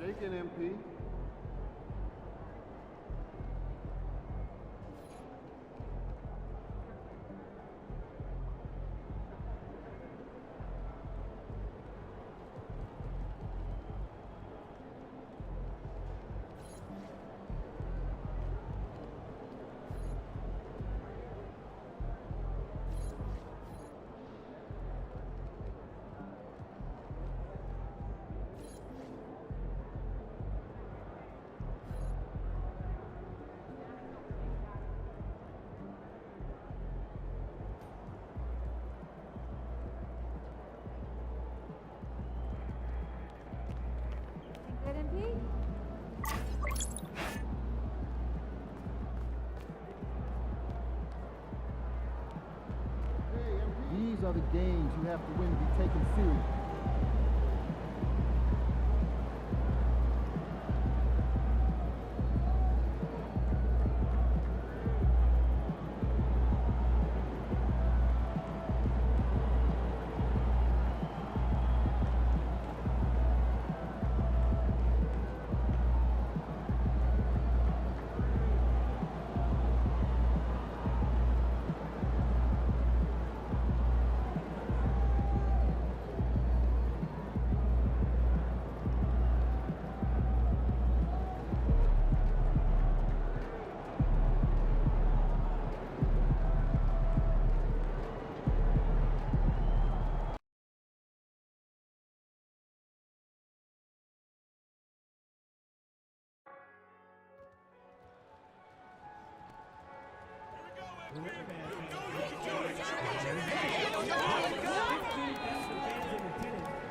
Shaking, MP. Good, MP? These are the games you have to win to be taken serious.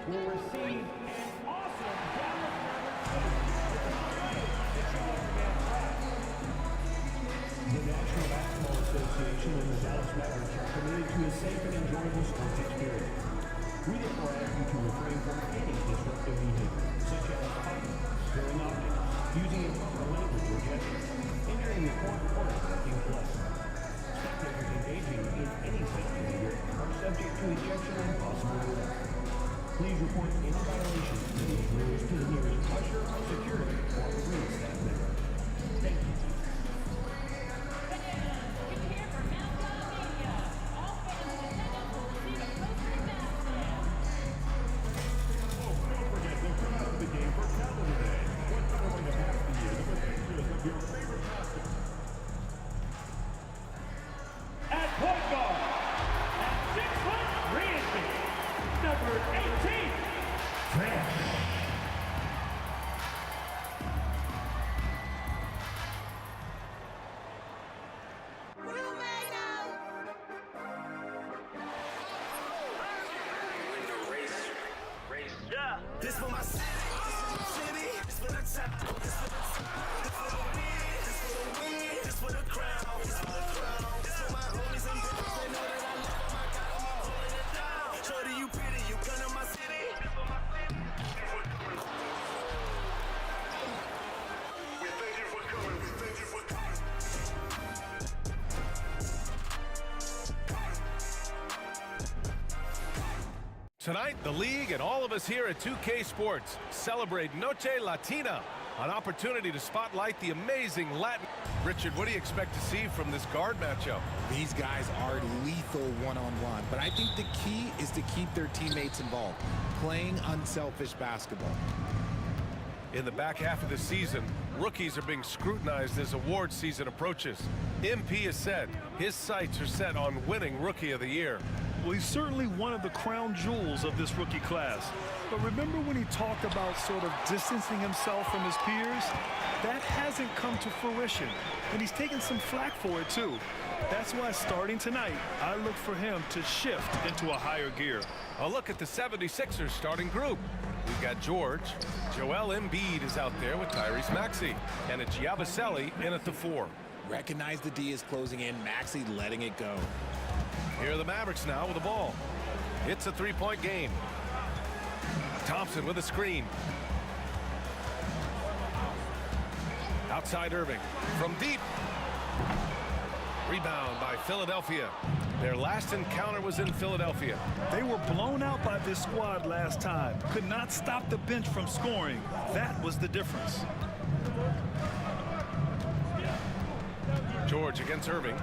Will receive an awesome The National Basketball Association and the Dallas Mavericks are committed to a safe and enjoyable sports experience. We therefore ask you to refrain from any disruptive behavior, such as fighting, throwing objects, using improper language or gestures, injuring the court, or taking play. Spectators engaging in any such behavior are subject to ejection and possible arrest. Please report any violations to these rules to the nearest usher, security, or room staff member. Thank you. At point guard, at 6'3", number 18, Trash. This for my city, this for the top, this for the top, this for the win, this for the win, this for the crown, this for the crown, this for my homies and brothers, they know that I love them, I got them, I'm holding it down. Shorty, you pretty, you come to my city, this for my city. We thank you for coming, we thank you for coming. Tonight, the league and all of us here at 2K Sports celebrate Noche Latina, an opportunity to spotlight the amazing Latin. Richard, what do you expect to see from this guard matchup? These guys are lethal one-on-one, but I think the key is to keep their teammates involved, playing unselfish basketball. In the back half of the season, rookies are being scrutinized as award season approaches. MP has said his sights are set on winning Rookie of the Year. Well, he's certainly one of the crown jewels of this rookie class. But remember when he talked about sort of distancing himself from his peers? That hasn't come to fruition, and he's taken some flack for it too. That's why starting tonight, I look for him to shift into a higher gear. A look at the 76ers starting group. We've got George. Joel Embiid is out there with Tyrese Maxey, and it's Yabusele in at the 4. Recognize the D is closing in, Maxey letting it go. Here are the Mavericks now with the ball. It's a three-point game. Thompson with a screen. Outside Irving. From deep. Rebound by Philadelphia. Their last encounter was in Philadelphia. They were blown out by this squad last time. Could not stop the bench from scoring. That was the difference. George against Irving.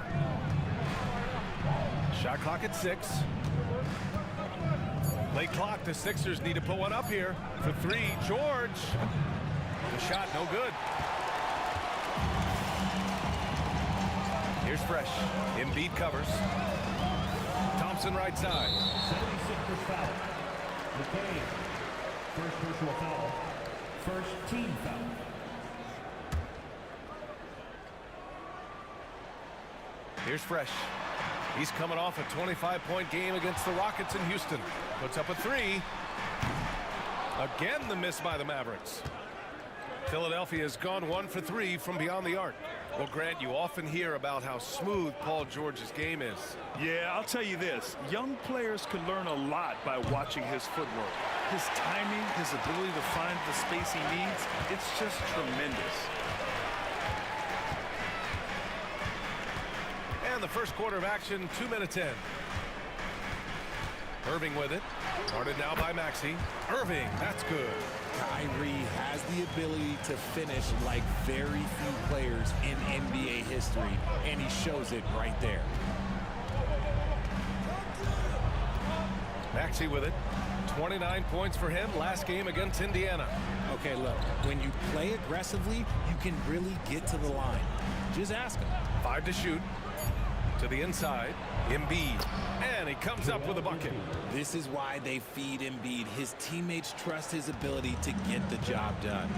Shot clock at 6. Late clock. The Sixers need to put one up here. For 3, George. The shot no good. Here's Fresh. Embiid covers. Thompson right side. 76ers foul. McCain. First personal foul. First team foul. Here's Fresh. He's coming off a 25-point game against the Rockets in Houston. Puts up a 3. Again, the miss by the Mavericks. Philadelphia has gone 1 for 3 from beyond the arc. Well, Grant, you often hear about how smooth Paul George's game is. Yeah, I'll tell you this. Young players can learn a lot by watching his footwork. His timing, his ability to find the space he needs, it's just tremendous. And the first quarter of action, 2 minutes in. Irving with it. Guarded now by Maxey. Irving, that's good. Kyrie has the ability to finish like very few players in NBA history, and he shows it right there. Maxey with it. 29 points for him last game against Indiana. Okay, look, when you play aggressively, you can really get to the line. Just ask him. 5 to shoot. To the inside. Embiid. And he comes up with a bucket. This is why they feed Embiid. His teammates trust his ability to get the job done.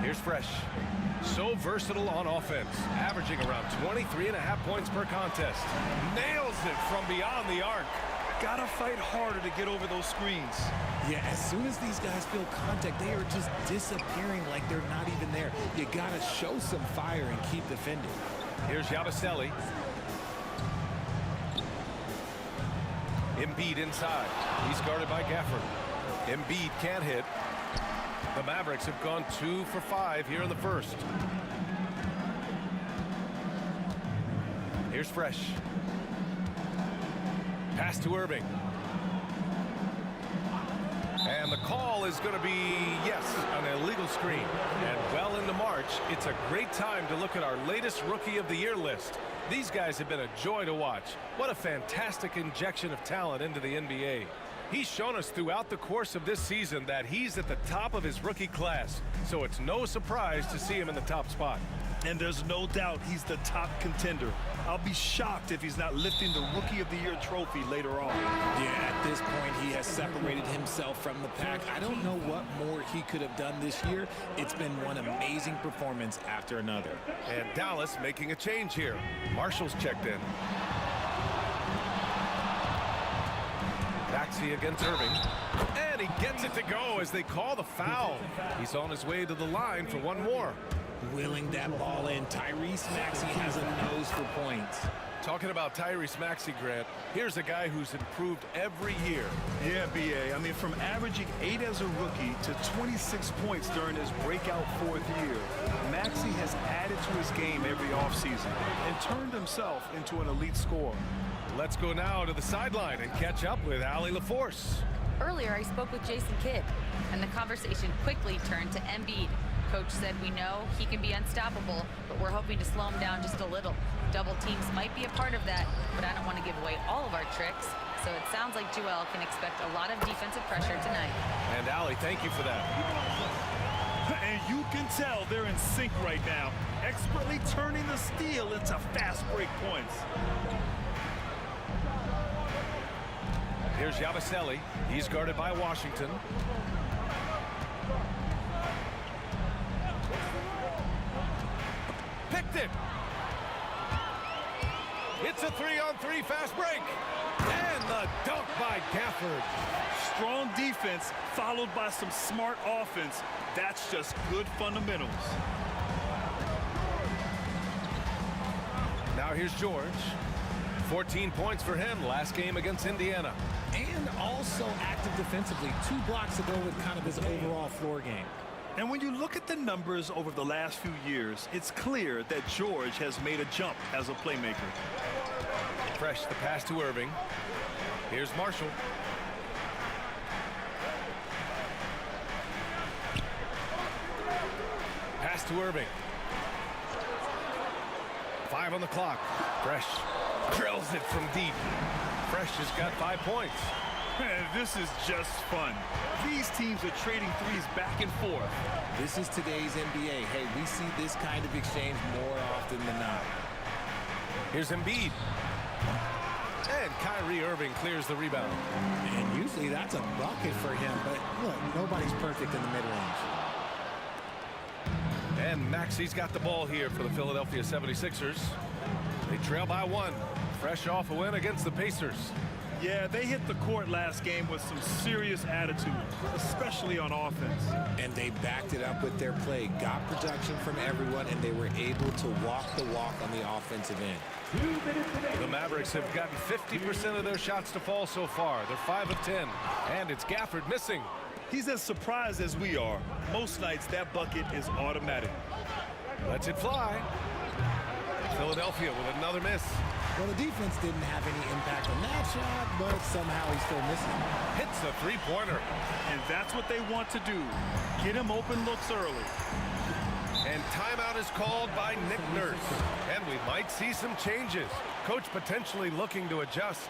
Here's Fresh. So versatile on offense. Averaging around 23.5 points per contest. Nails it from beyond the arc. Gotta fight harder to get over those screens. Yeah, as soon as these guys feel contact, they are just disappearing like they're not even there. You gotta show some fire and keep defending. Here's Yabusele. Embiid inside. He's guarded by Gafford. Embiid can't hit. The Mavericks have gone 2 for 5 here in the first. Here's Fresh. Pass to Irving. And the call is going to be, yes, an illegal screen. And well into March, it's a great time to look at our latest Rookie of the Year list. These guys have been a joy to watch. What a fantastic injection of talent into the NBA. He's shown us throughout the course of this season that he's at the top of his rookie class. So it's no surprise to see him in the top spot. And there's no doubt he's the top contender. I'll be shocked if he's not lifting the Rookie of the Year trophy later on. Yeah, at this point, he has separated himself from the pack. I don't know what more he could have done this year. It's been one amazing performance after another. And Dallas making a change here. Marshall's checked in. Maxey against Irving. And he gets it to go as they call the foul. He's on his way to the line for one more. Willing that ball in. Tyrese Maxey has a nose for points. Talking about Tyrese Maxey, Grant, here's a guy who's improved every year. Yeah, B.A. I mean, from averaging 8 as a rookie to 26 points during his breakout 4th year, Maxey has added to his game every offseason and turned himself into an elite scorer. Let's go now to the sideline and catch up with Allie LaForce. Earlier, I spoke with Jason Kidd, and the conversation quickly turned to Embiid. Coach said we know he can be unstoppable, but we're hoping to slow him down just a little. Double teams might be a part of that, but I don't want to give away all of our tricks. So it sounds like Joel can expect a lot of defensive pressure tonight. And Allie, thank you for that. And you can tell they're in sync right now, expertly turning the steal into fast break points. Here's Yabusele. He's guarded by Washington. Picked it. It's a 3-on-3 fast break. And the dunk by Gafford. Strong defense followed by some smart offense. That's just good fundamentals. Now here's George. 14 points for him last game against Indiana. And also active defensively. 2 blocks ago with kind of his overall floor game. And when you look at the numbers over the last few years, it's clear that George has made a jump as a playmaker. Fresh the pass to Irving. Here's Marshall. Pass to Irving. 5 on the clock. Fresh drills it from deep. Fresh has got 5 points. Man, this is just fun. These teams are trading threes back and forth. This is today's NBA. Hey, we see this kind of exchange more often than not. Here's Embiid. And Kyrie Irving clears the rebound. And usually that's a bucket for him, but look, nobody's perfect in the mid-range. And Maxi's got the ball here for the Philadelphia 76ers. They trail by 1. Fresh off a win against the Pacers. Yeah, they hit the court last game with some serious attitude, especially on offense. And they backed it up with their play, got production from everyone, and they were able to walk the walk on the offensive end. The Mavericks have gotten 50% of their shots to fall so far. They're 5 of 10. And it's Gafford missing. He's as surprised as we are. Most nights, that bucket is automatic. Lets it fly. Philadelphia with another miss. Well, the defense didn't have any impact on that shot, but somehow he still misses. Hits a three-pointer. And that's what they want to do. Get him open looks early. And timeout is called by Nick Nurse. And we might see some changes. Coach potentially looking to adjust.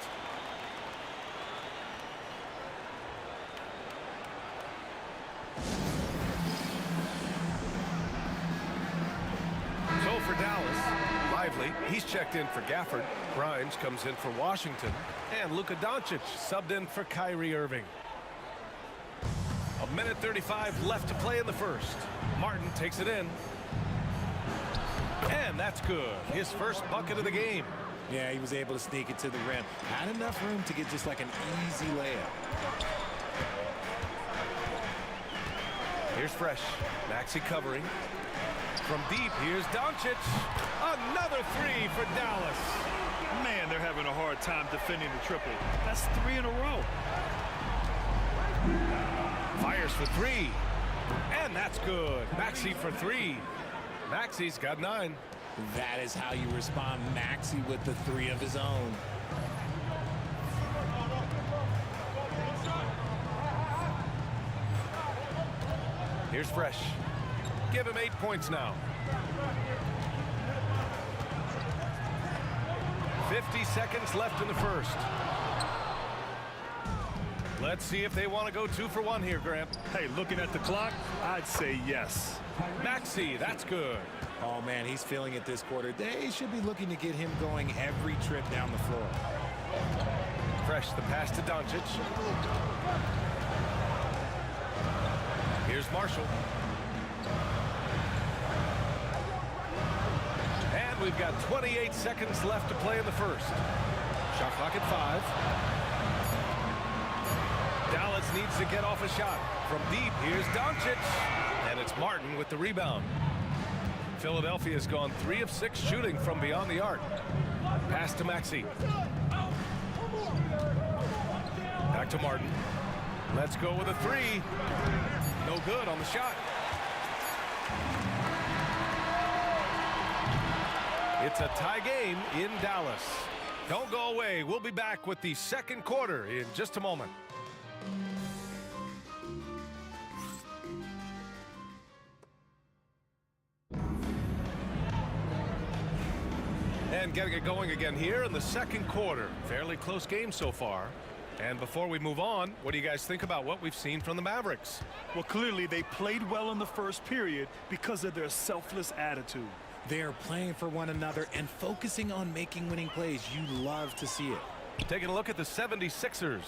So for Dallas, Lively, he's checked in for Gafford. Grimes comes in for Washington. And Luka Doncic subbed in for Kyrie Irving. 1:35 left to play in the first. Martin takes it in. And that's good. His first bucket of the game. Yeah, he was able to sneak it to the rim. Had enough room to get just like an easy layup. Here's Fresh. Maxey covering. From deep, here's Doncic. Another 3 for Dallas. Man, they're having a hard time defending the triple. That's 3 in a row. Fires for 3. And that's good. Maxey for 3. Maxey's got 9. That is how you respond. Maxey with the 3 of his own. Here's Fresh. Give him 8 points now. 50 seconds left in the first. Let's see if they want to go 2 for 1 here, Grant. Hey, looking at the clock, I'd say yes. Maxey, that's good. Oh, man, he's feeling it this quarter. They should be looking to get him going every trip down the floor. Fresh, the pass to Doncic. Here's Marshall. And we've got 28 seconds left to play in the first. Shot clock at 5. Dallas needs to get off a shot. From deep, here's Doncic. And it's Martin with the rebound. Philadelphia has gone 3 of 6 shooting from beyond the arc. Pass to Maxey. Back to Martin. Let's go with a 3. No good on the shot. It's a tie game in Dallas. Don't go away. We'll be back with the second quarter in just a moment. And getting it going again here in the second quarter. Fairly close game so far. And before we move on, what do you guys think about what we've seen from the Mavericks? Well, clearly they played well in the first period because of their selfless attitude. They are playing for one another and focusing on making winning plays. You love to see it. Taking a look at the 76ers.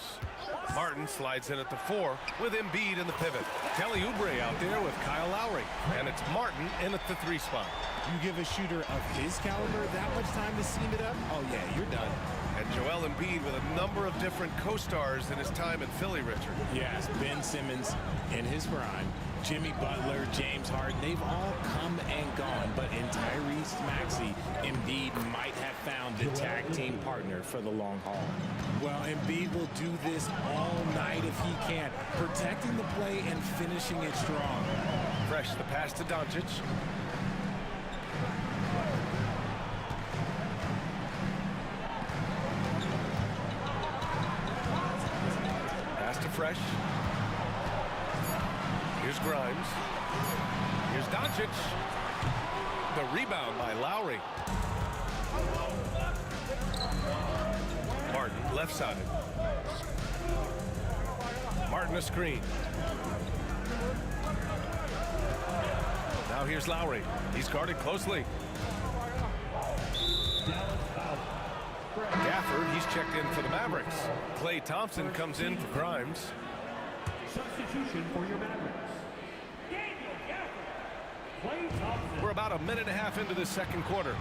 Martin slides in at the 4 with Embiid in the pivot. Kelly Oubre out there with Kyle Lowry. And it's Martin in at the 3 spot. You give a shooter of his caliber that much time to seam it up, oh yeah, you're done. And Joel Embiid with a number of different co-stars in his time in Philly, Richard. Yes, Ben Simmons in his prime, Jimmy Butler, James Harden, they've all come and gone. But in Tyrese Maxey, Embiid might have found the tag team partner for the long haul. Well, Embiid will do this all night if he can, protecting the play and finishing it strong. Fresh, the pass to Doncic. Pass to Fresh. Here's Grimes. Here's Doncic. The rebound by Lowry. Martin, left-sided. Martin a screen. Now here's Lowry. He's guarded closely. Gafford, he's checked in for the Mavericks. Klay Thompson comes in for Grimes. Substitution for your Mavericks. Daniel Gafford. Klay Thompson. We're about a minute and a half into this second quarter.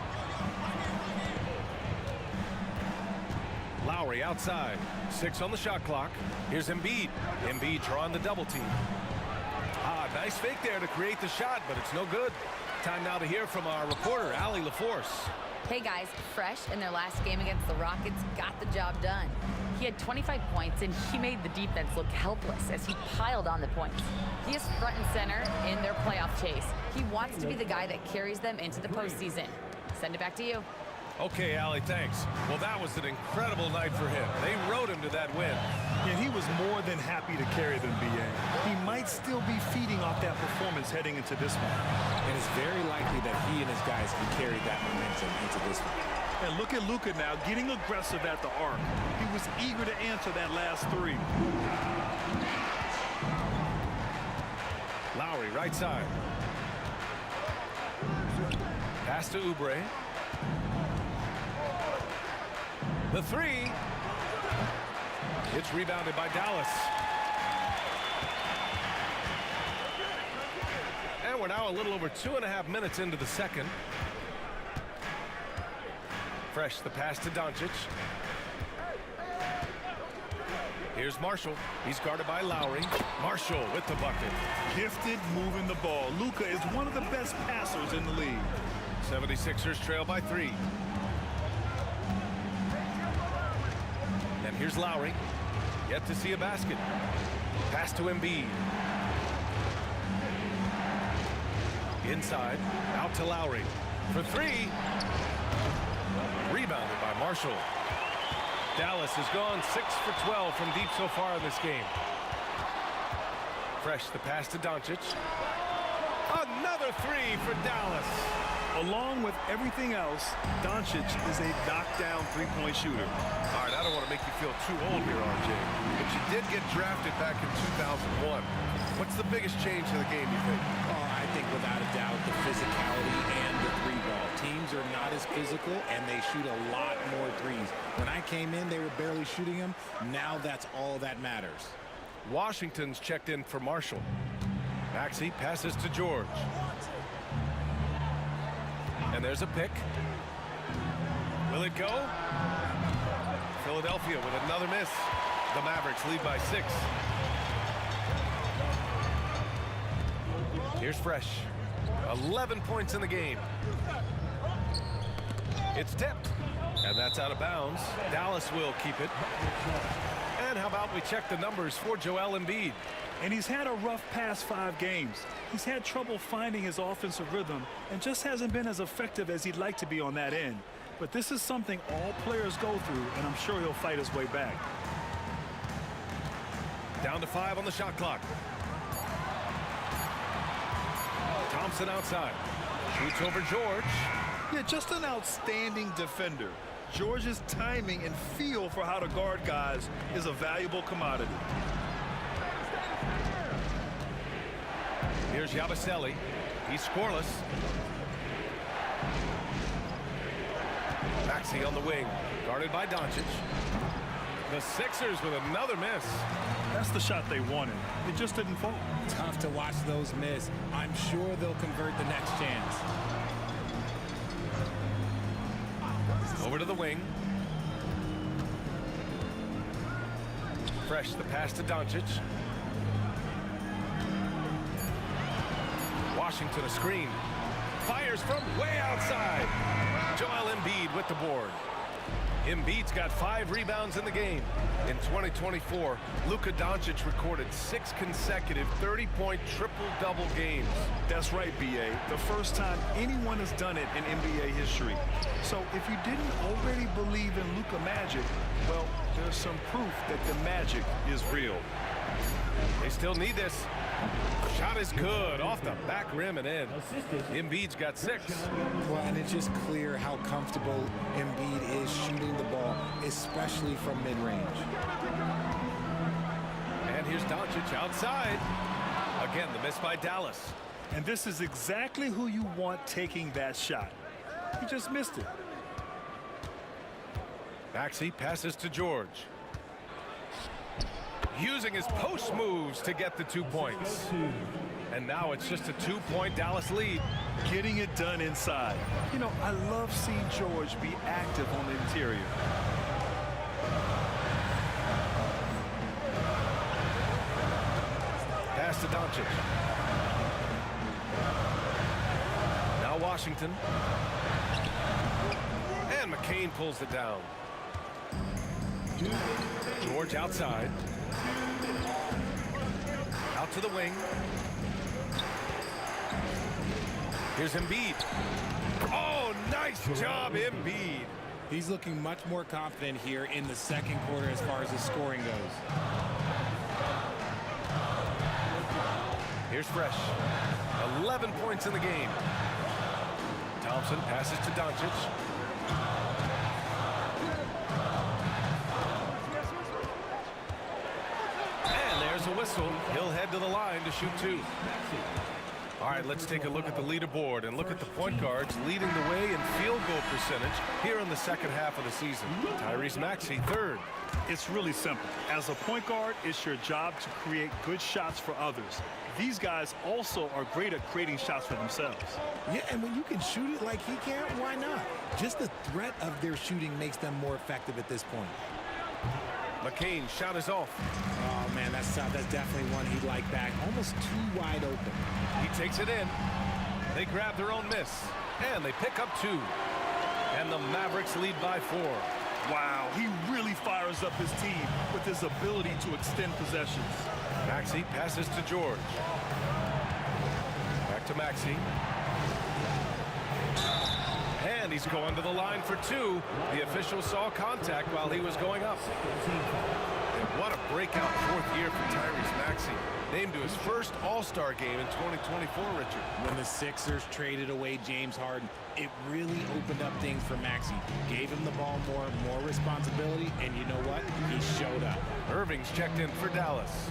Lowry outside. 6 on the shot clock. Here's Embiid. Embiid drawing the double team. Nice fake there to create the shot, but it's no good. Time now to hear from our reporter, Allie LaForce. Hey guys, Fresh in their last game against the Rockets got the job done. He had 25 points and he made the defense look helpless as he piled on the points. He is front and center in their playoff chase. He wants to be the guy that carries them into the postseason. Send it back to you. Okay, Allie, thanks. Well, that was an incredible night for him. They rode him to that win. And he was more than happy to carry them, B.A. He might still be feeding off that performance heading into this one. And it's very likely that he and his guys can carry that momentum into this one. And look at Luka now getting aggressive at the arc. He was eager to answer that last three. Lowry, right side. Pass to Oubre. The three. It's rebounded by Dallas. And we're now a little over 2.5 minutes into the second. Fresh, the pass to Doncic. Here's Marshall. He's guarded by Lowry. Marshall with the bucket. Gifted moving the ball. Luka is one of the best passers in the league. 76ers trail by 3. And here's Lowry. Yet to see a basket. Pass to Embiid. Inside. Out to Lowry. For 3. Rebounded by Marshall. Dallas has gone 6 for 12 from deep so far in this game. Fresh, the pass to Doncic. Another 3 for Dallas. Along with everything else, Doncic is a knockdown three-point shooter. All right, I don't want to make you feel too old here, RJ, but you did get drafted back in 2001. What's the biggest change to the game, you think? Oh, I think without a doubt the physicality and the three ball. Teams are not as physical and they shoot a lot more threes. When I came in, they were barely shooting them. Now that's all that matters. Washington's checked in for Marshall. Maxey passes to George. And there's a pick. Will it go? Philadelphia with another miss. The Mavericks lead by 6. Here's Fresh. 11 points in the game. It's tipped. And that's out of bounds. Dallas will keep it. And how about we check the numbers for Joel Embiid? And he's had a rough past 5 games. He's had trouble finding his offensive rhythm and just hasn't been as effective as he'd like to be on that end. But this is something all players go through, and I'm sure he'll fight his way back. Down to 5 on the shot clock. Thompson outside. Shoots over George. Yeah, just an outstanding defender. George's timing and feel for how to guard guys is a valuable commodity. Here's Yabusele. He's scoreless. Maxey on the wing, guarded by Doncic. The Sixers with another miss. That's the shot they wanted. It just didn't fall. Tough to watch those miss. I'm sure they'll convert the next chance. Over to the wing. Fresh, the pass to Doncic. Washington a screen. Fires from way outside. Joel Embiid with the board. Embiid's got 5 rebounds in the game. In 2024, Luka Doncic recorded 6 consecutive 30-point triple-double games. That's right, B.A. The first time anyone has done it in NBA history. So if you didn't already believe in Luka Magic, well, there's some proof that the magic is real. They still need this. Shot is good, off the back rim and in. Embiid's got 6. Well, and it's just clear how comfortable Embiid is shooting the ball, especially from mid-range. And here's Doncic outside. Again, the miss by Dallas. And this is exactly who you want taking that shot. He just missed it. Maxey passes to George. Using his post moves to get the 2 points. And now it's just a 2-point Dallas lead. Getting it done inside. You know, I love seeing George be active on the interior. Pass to Doncic. Now Washington. And McCain pulls it down. George outside. Out to the wing. Here's Embiid. Oh, nice job, Embiid. He's looking much more confident here in the second quarter as far as his scoring goes. Here's Fresh. 11 points in the game. Thompson passes to Doncic. And there's a whistle. He'll head to the line to shoot 2. All right, let's take a look at the leaderboard and look at the point guards leading the way in field goal percentage here in the second half of the season. Tyrese Maxey, 3rd. It's really simple. As a point guard, it's your job to create good shots for others. These guys also are great at creating shots for themselves. Yeah, and when you can shoot it like he can, why not? Just the threat of their shooting makes them more effective at this point. McCain, shot is off. Oh, man, that's definitely one he'd like back. Almost too wide open. He takes it in. They grab their own miss. And they pick up 2. And the Mavericks lead by 4. Wow, he really fires up his team with his ability to extend possessions. Maxey passes to George. Back to Maxey. And he's going to the line for 2. The official saw contact while he was going up. And what a breakout 4th year for Tyrese Maxey. Named to his first All-Star game in 2024, Richard. When the Sixers traded away James Harden, it really opened up things for Maxey. Gave him the ball more responsibility, and you know what? He showed up. Irving's checked in for Dallas.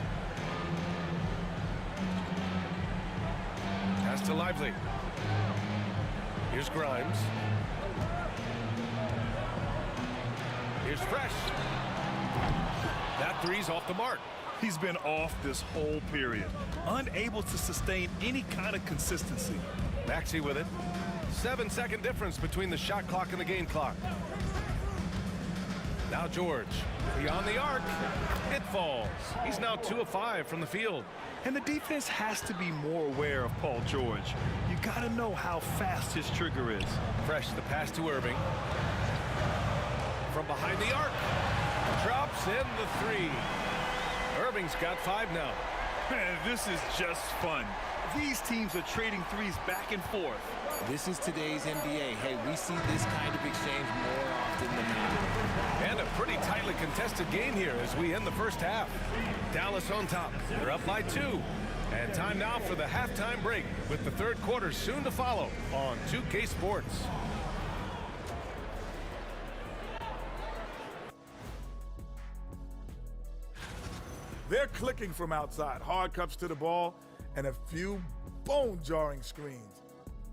Pass to Lively. Here's Grimes. Here's Fresh. That 3's off the mark. He's been off this whole period, unable to sustain any kind of consistency. Maxey with it. 7-second difference between the shot clock and the game clock. Now George, beyond the arc, it falls. He's now 2 of 5 from the field. And the defense has to be more aware of Paul George. You gotta know how fast his trigger is. Fresh, the pass to Irving. From behind the arc, drops in the 3. Irving's got 5 now. Man, this is just fun. These teams are trading 3s back and forth. This is today's NBA. Hey, we see this kind of exchange more often than not. And a pretty tightly contested game here as we end the first half. Dallas on top. They're up by 2. And time now for the halftime break with the third quarter soon to follow on 2K Sports. They're clicking from outside. Hard cuts to the ball and a few bone-jarring screens.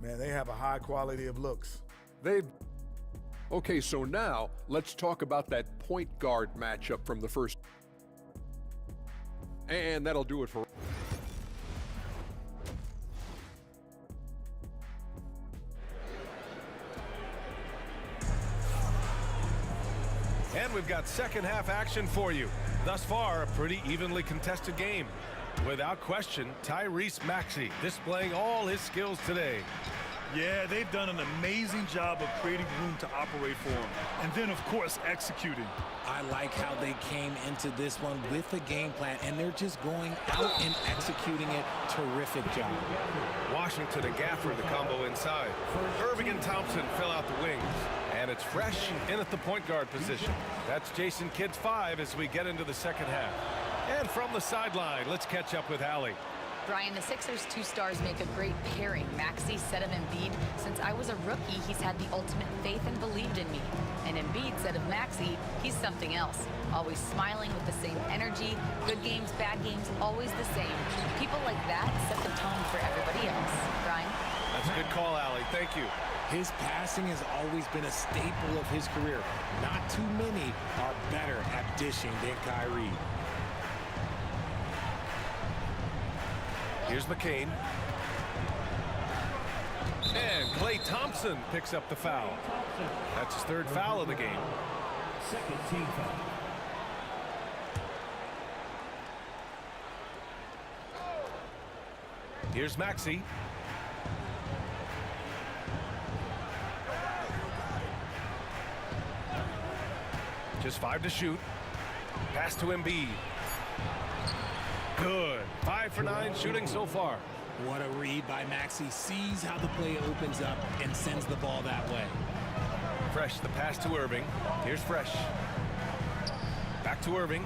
Man, they have a high quality of looks. Okay, so now let's talk about that point guard matchup from the first. And that'll do it for. And we've got second half action for you. Thus far, a pretty evenly contested game. Without question, Tyrese Maxey displaying all his skills today. Yeah, they've done an amazing job of creating room to operate for him. And then, of course, executing. I like how they came into this one with a game plan, and they're just going out and executing it. Terrific job. Washington and Gafford, the combo inside. Irving and Thompson fill out the wings. And it's Fresh in at the point guard position. That's Jason Kidd's 5 as we get into the second half. And from the sideline, let's catch up with Allie. Brian, the Sixers' two stars make a great pairing. Maxey said of Embiid, since I was a rookie, he's had the ultimate faith and believed in me. And Embiid said of Maxey, he's something else. Always smiling with the same energy. Good games, bad games, always the same. People like that set the tone for everybody else. Brian? That's a good call, Allie. Thank you. His passing has always been a staple of his career. Not too many are better at dishing than Kyrie. Here's McCain. And Klay Thompson picks up the foul. That's his third foul of the game. Second team foul. Here's Maxey. Just 5 to shoot. Pass to Embiid. Good. 5 for 9 shooting so far. What a read by Maxey. Sees how the play opens up and sends the ball that way. Fresh, the pass to Irving. Here's Fresh. Back to Irving.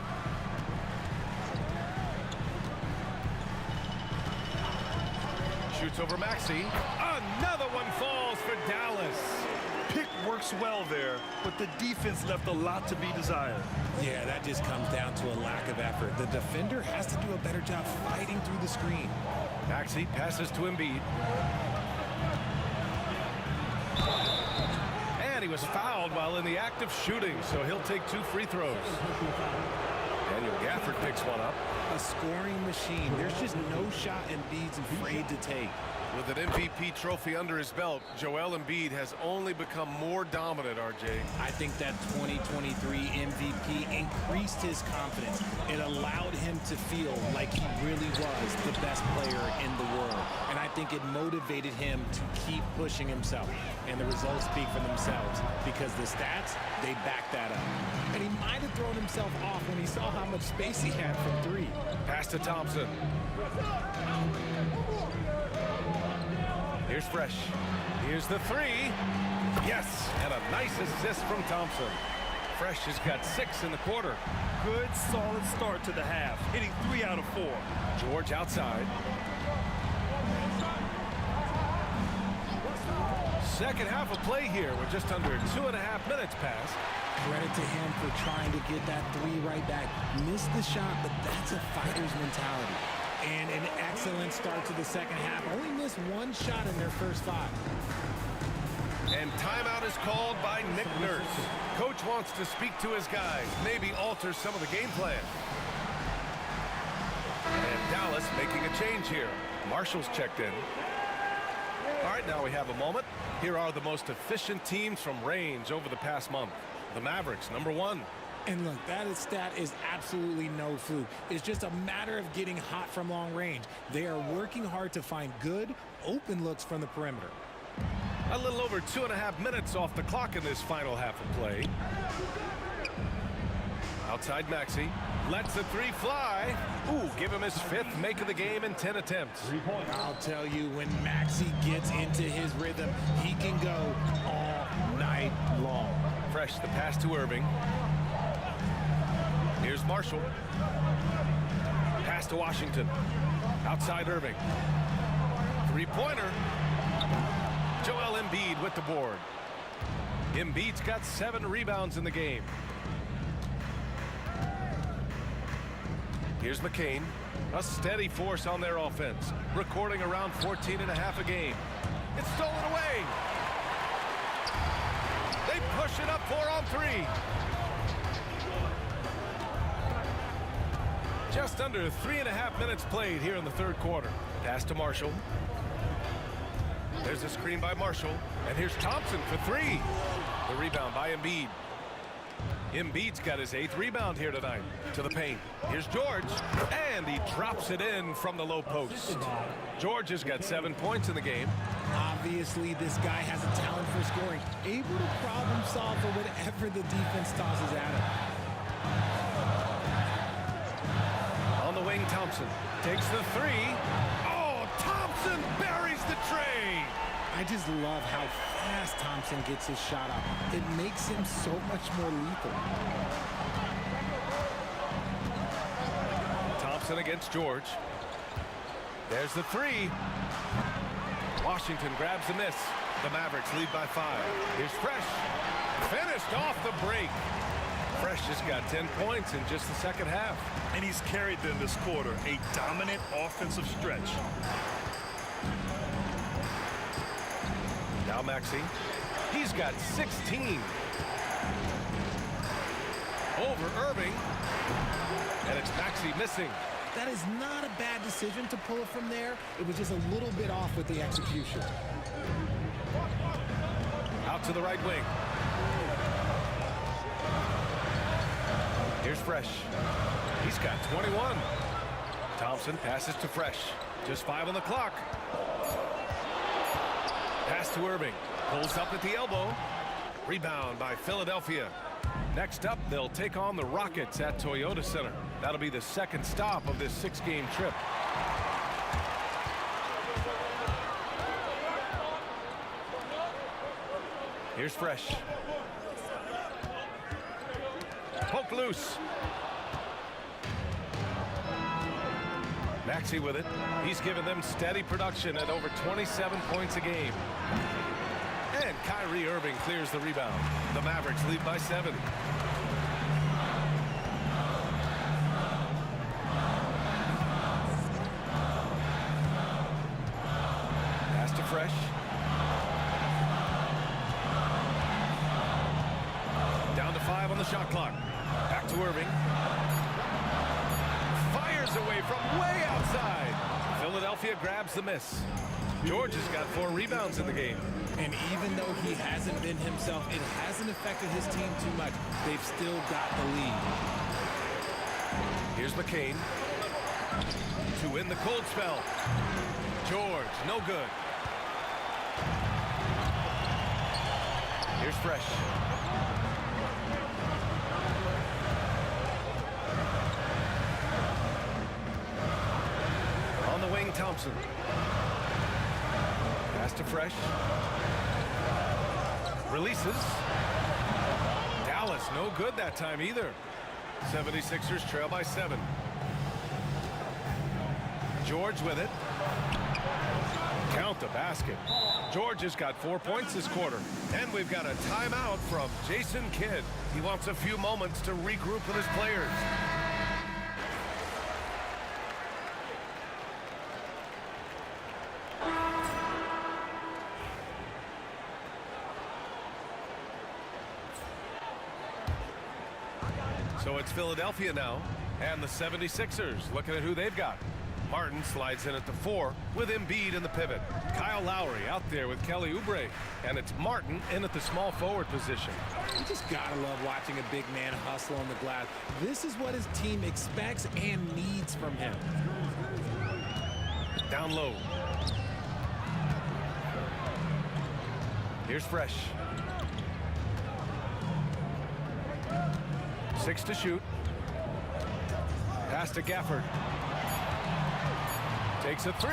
Shoots over Maxey. Another one falls for Dallas. Pick works well there, but the defense left a lot to be desired. Yeah, that just comes down to a lack of effort. The defender has to do a better job fighting through the screen. Maxey passes to Embiid. And he was fouled while in the act of shooting, so he'll take 2 free throws. Daniel Gafford picks one up. A scoring machine. There's just no shot Embiid's afraid to take. With an MVP trophy under his belt, Joel Embiid has only become more dominant, RJ. I think that 2023 MVP increased his confidence. It allowed him to feel like he really was the best player in the world. And I think it motivated him to keep pushing himself. And the results speak for themselves because the stats, they back that up. And he might have thrown himself off when he saw how much space he had from 3. Pass to Thompson. Here's Fresh. Here's the 3. Yes, and a nice assist from Thompson. Fresh has got 6 in the quarter. Good, solid start to the half, hitting 3 out of 4. George outside. Second half of play here with just under 2.5 minutes passed. Credit to him for trying to get that 3 right back. Missed the shot, but that's a fighter's mentality. And an excellent start to the second half. Only missed 1 shot in their first 5. And timeout is called by Nick Nurse. Coach wants to speak to his guys, maybe alter some of the game plan. And Dallas making a change here. Marshall's checked in. All right, now we have a moment. Here are the most efficient teams from range over the past month. The Mavericks, number 1. And look, that stat is absolutely no fluke. It's just a matter of getting hot from long range. They are working hard to find good, open looks from the perimeter. A little over 2.5 minutes off the clock in this final half of play. Outside Maxey. Lets the 3 fly. Ooh, give him his 5th make of the game in 10 attempts. I'll tell you, when Maxey gets into his rhythm, he can go all night long. Fresh, the pass to Irving. Here's Marshall. Pass to Washington. Outside Irving. 3-pointer. Joel Embiid with the board. Embiid's got 7 rebounds in the game. Here's McCain. A steady force on their offense. Recording around 14.5 a game. It's stolen away. They push it up 4 on 3. Just under 3.5 minutes played here in the third quarter. Pass to Marshall. There's a screen by Marshall. And here's Thompson for 3. The rebound by Embiid. Embiid's got his 8th rebound here tonight. To the paint. Here's George. And he drops it in from the low post. George has got 7 points in the game. Obviously, this guy has a talent for scoring. Able to problem solve for whatever the defense tosses at him. On the wing, Thompson takes the 3. Oh, Thompson buries the tray. I just love how fast Thompson gets his shot up. It makes him so much more lethal. Thompson against George. There's the 3. Washington grabs the miss. The Mavericks lead by 5. Here's Fresh. Finished off the break. Fresh has got 10 points in just the second half. And he's carried them this quarter. A dominant offensive stretch. Now Maxey. He's got 16. Over Irving. And it's Maxey missing. That is not a bad decision to pull it from there. It was just a little bit off with the execution. Out to the right wing. Here's Fresh. He's got 21. Thompson passes to Fresh. Just 5 on the clock. Pass to Irving. Pulls up at the elbow. Rebound by Philadelphia. Next up, they'll take on the Rockets at Toyota Center. That'll be the second stop of this 6-game trip. Here's Fresh. Poke loose. Maxey with it. He's given them steady production at over 27 points a game. And Kyrie Irving clears the rebound. The Mavericks lead by 7. Pass to Fresh. Down to 5 on the shot clock. Back to Irving. Fires away from way outside. Philadelphia grabs the miss. George has got 4 rebounds in the game. And even though he hasn't been himself, it hasn't affected his team too much. They've still got the lead. Here's McCain to win the cold spell. George, no good. Here's Fresh. On the wing, Thompson. Pass to Fresh. Releases. Dallas, no good that time either. 76ers trail by 7. George with it. Count the basket. George has got 4 points this quarter. And we've got a timeout from Jason Kidd. He wants a few moments to regroup with his players. So it's Philadelphia now, and the 76ers looking at who they've got. Martin slides in at the 4 with Embiid in the pivot. Kyle Lowry out there with Kelly Oubre, and it's Martin in at the small forward position. You just gotta love watching a big man hustle on the glass. This is what his team expects and needs from him. Down low. Here's Fresh. 6 to shoot. Pass to Gafford. Takes a 3.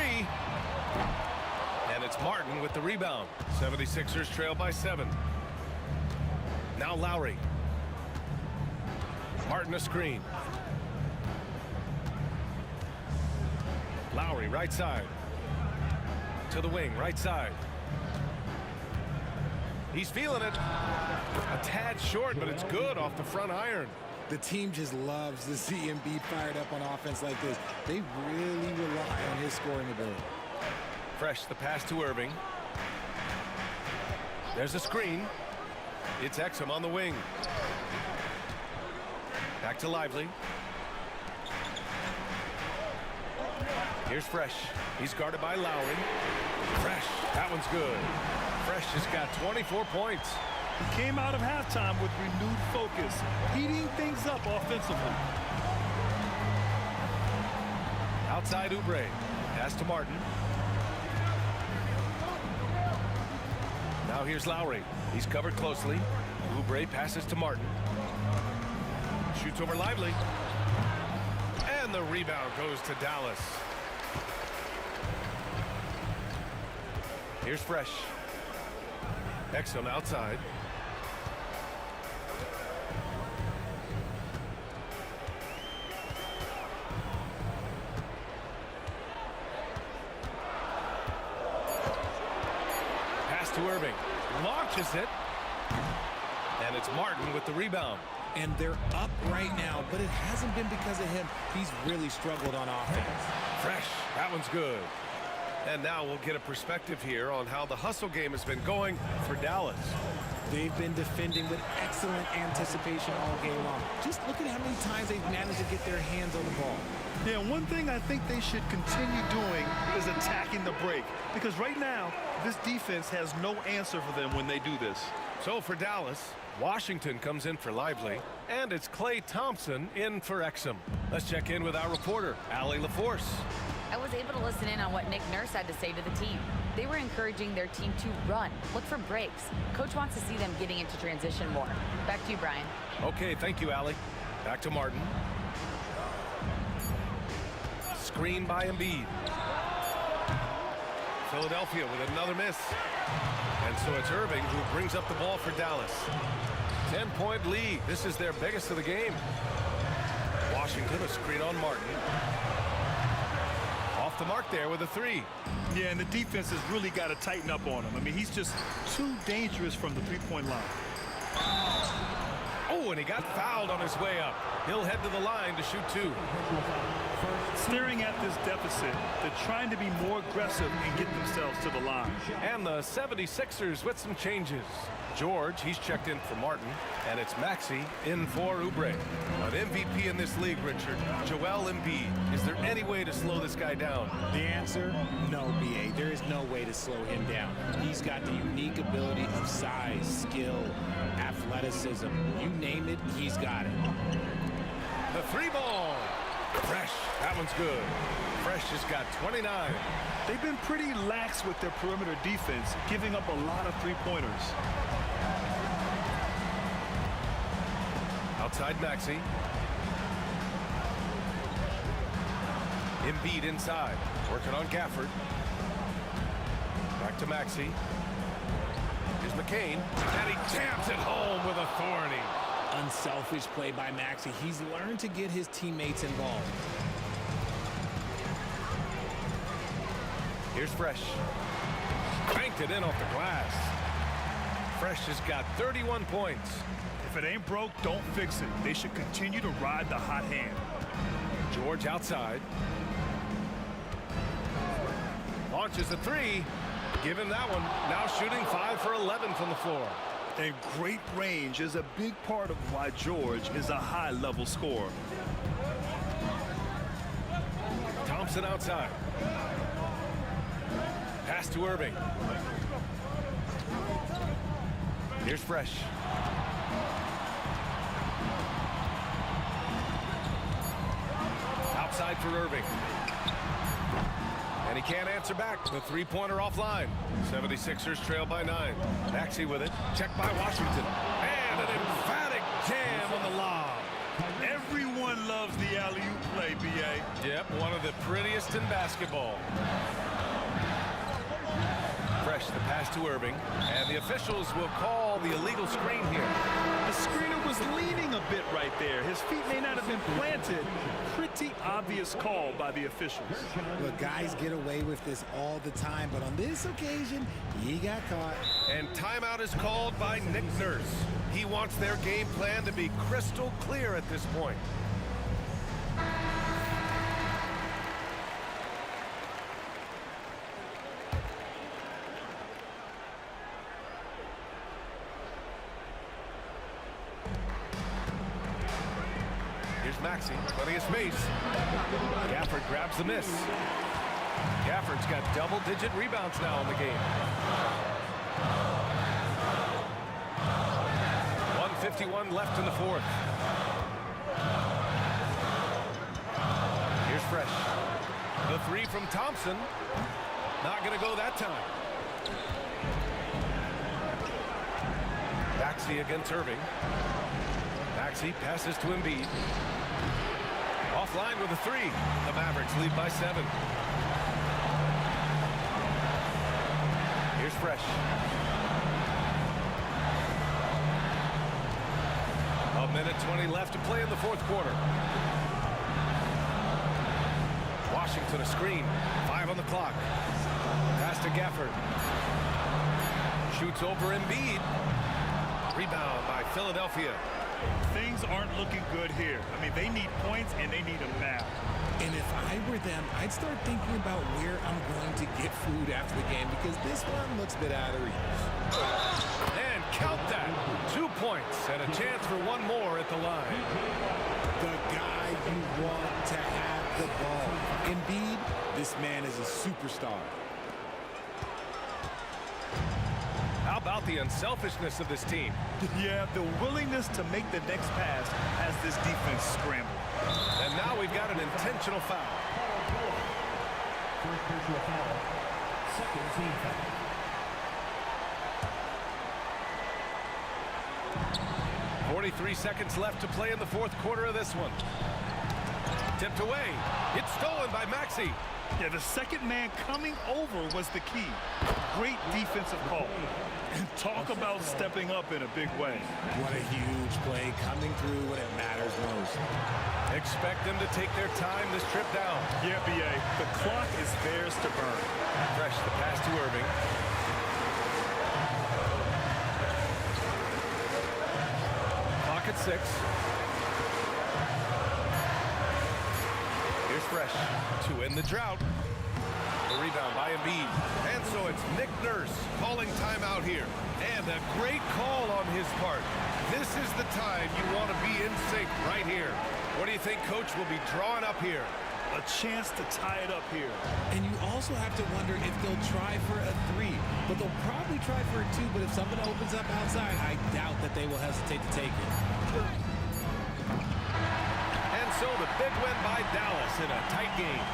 And it's Martin with the rebound. 76ers trail by 7. Now Lowry. Martin a screen. Lowry right side. To the wing, right side. He's feeling it. A tad short, but it's good off the front iron. The team just loves to see Embiid fired up on offense like this. They really rely on his scoring ability. Fresh, the pass to Irving. There's a screen. It's Exum on the wing. Back to Lively. Here's Fresh. He's guarded by Lowry. Fresh, that one's good. Fresh has got 24 points. He came out of halftime with renewed focus, heating things up offensively. Outside Oubre. Pass to Martin. Now here's Lowry. He's covered closely. Oubre passes to Martin. Shoots over Lively. And the rebound goes to Dallas. Here's Fresh. Exum outside. Pass to Irving. Launches it. And it's Martin with the rebound. And they're up right now, but it hasn't been because of him. He's really struggled on offense. Fresh. That one's good. And now we'll get a perspective here on how the hustle game has been going for Dallas. They've been defending with excellent anticipation all game long. Just look at how many times they've managed to get their hands on the ball. Yeah, one thing I think they should continue doing is attacking the break. Because right now, this defense has no answer for them when they do this. So for Dallas, Washington comes in for Lively, and it's Klay Thompson in for Exum. Let's check in with our reporter, Allie LaForce. I was able to listen in on what Nick Nurse had to say to the team. They were encouraging their team to run, look for breaks. Coach wants to see them getting into transition more. Back to you, Brian. Okay, thank you, Allie. Back to Martin. Screen by Embiid. Philadelphia with another miss. And so it's Irving who brings up the ball for Dallas. 10-point lead. This is their biggest of the game. Washington, a screen on Martin. Off the mark there with a three. Yeah, and the defense has really got to tighten up on him. I mean, he's just too dangerous from the three-point line. Oh, and he got fouled on his way up. He'll head to the line to shoot two. Staring at this deficit, they're trying to be more aggressive and get themselves to the line. And the 76ers with some changes. George, he's checked in for Martin, and it's Maxey in for Oubre. An MVP in this league, Richard, Joel Embiid. Is there any way to slow this guy down? The answer, no, B.A. There is no way to slow him down. He's got the unique ability of size, skill, athleticism. You name it, he's got it. The three ball. Fresh. That one's good. Fresh has got 29. They've been pretty lax with their perimeter defense, giving up a lot of three-pointers. Outside Maxey. Embiid inside. Working on Gafford. Back to Maxey. Here's McCain. And he jams it home with authority. Unselfish play by Maxey. He's learned to get his teammates involved. Here's Fresh. Banked it in off the glass. Fresh has got 31 points. If it ain't broke, don't fix it. They should continue to ride the hot hand. George outside. Launches a three. Give him that one. Now shooting 5 for 11 from the floor. And great range is a big part of why George is a high-level scorer. Thompson outside. Pass to Irving. Here's Fresh. Outside for Irving. And he can't answer back. The three-pointer offline. 76ers trail by 9. Maxey with it. Checked by Washington. And an emphatic jam on the lob. Everyone loves the alley-oop play, B.A. Yep, one of the prettiest in basketball. Fresh, the pass to Irving. And the officials will call the illegal screen here. The screener was leaning a bit right there. His feet may not have been planted. Pretty obvious call by the officials. Look, guys get away with this all the time, but on this occasion, he got caught. And timeout is called by Nick Nurse. He wants their game plan to be crystal clear at this point. Here's Maxey, plenty of space. Gafford grabs the miss. Gafford's got double-digit rebounds now in the game. 1:51 left in the fourth. Here's Fresh. The three from Thompson. Not going to go that time. Maxey against Irving. Maxey passes to Embiid. Offline with a three. The Mavericks lead by 7. Here's Fresh. A minute 20 left to play in the fourth quarter. Washington a screen. 5 on the clock. Pass to Gafford. Shoots over Embiid. Rebound by Philadelphia. Things aren't looking good here. I mean, they need points, and they need them now. And if I were them, I'd start thinking about where I'm going to get food after the game because this one looks a bit out of reach. And count that. 2 points and a chance for one more at the line. The guy you want to have the ball. Embiid, this man is a superstar. How about the unselfishness of this team? Yeah, the willingness to make the next pass has this defense scrambled. And now we've got an intentional foul. First personal foul. Second team foul. 43 seconds left to play in the fourth quarter of this one. Tipped away. It's stolen by Maxey. Yeah, the second man coming over was the key. Great defensive call. And talk about stepping up in a big way. What a huge play coming through when it matters most. Expect them to take their time this trip down. Yeah, B.A., the clock is theirs to burn. Fresh, the pass to Irving. Clock at 6. Here's Fresh to end the drought. The rebound by Embiid. And so it's Nick Nurse calling timeout here. And a great call on his part. This is the time you want to be in sync right here. What do you think Coach will be drawing up here? A chance to tie it up here. And you also have to wonder if they'll try for a 3. But they'll probably try for a 2. But if something opens up outside, I doubt that they will hesitate to take it. And so the big win by Dallas in a tight game.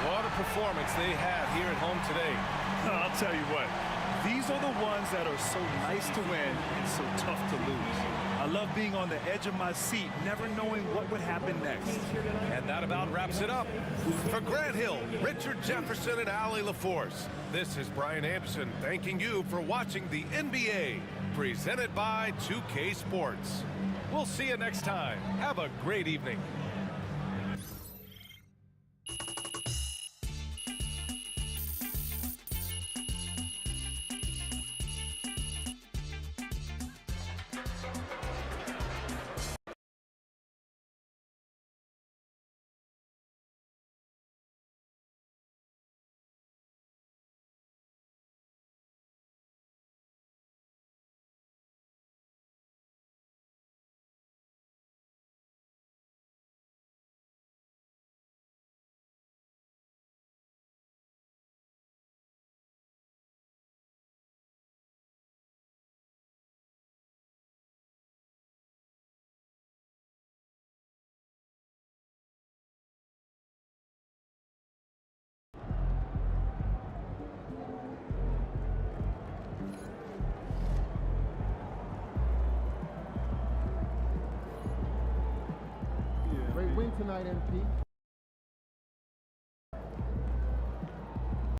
What a performance they had here at home today. I'll tell you what, these are the ones that are so nice to win and so tough to lose. I love being on the edge of my seat, never knowing what would happen next. And that about wraps it up. For Grant Hill, Richard Jefferson, and Allie LaForce, this is Brian Anderson thanking you for watching the NBA, presented by 2K Sports. We'll see you next time. Have a great evening. Great win tonight, MP.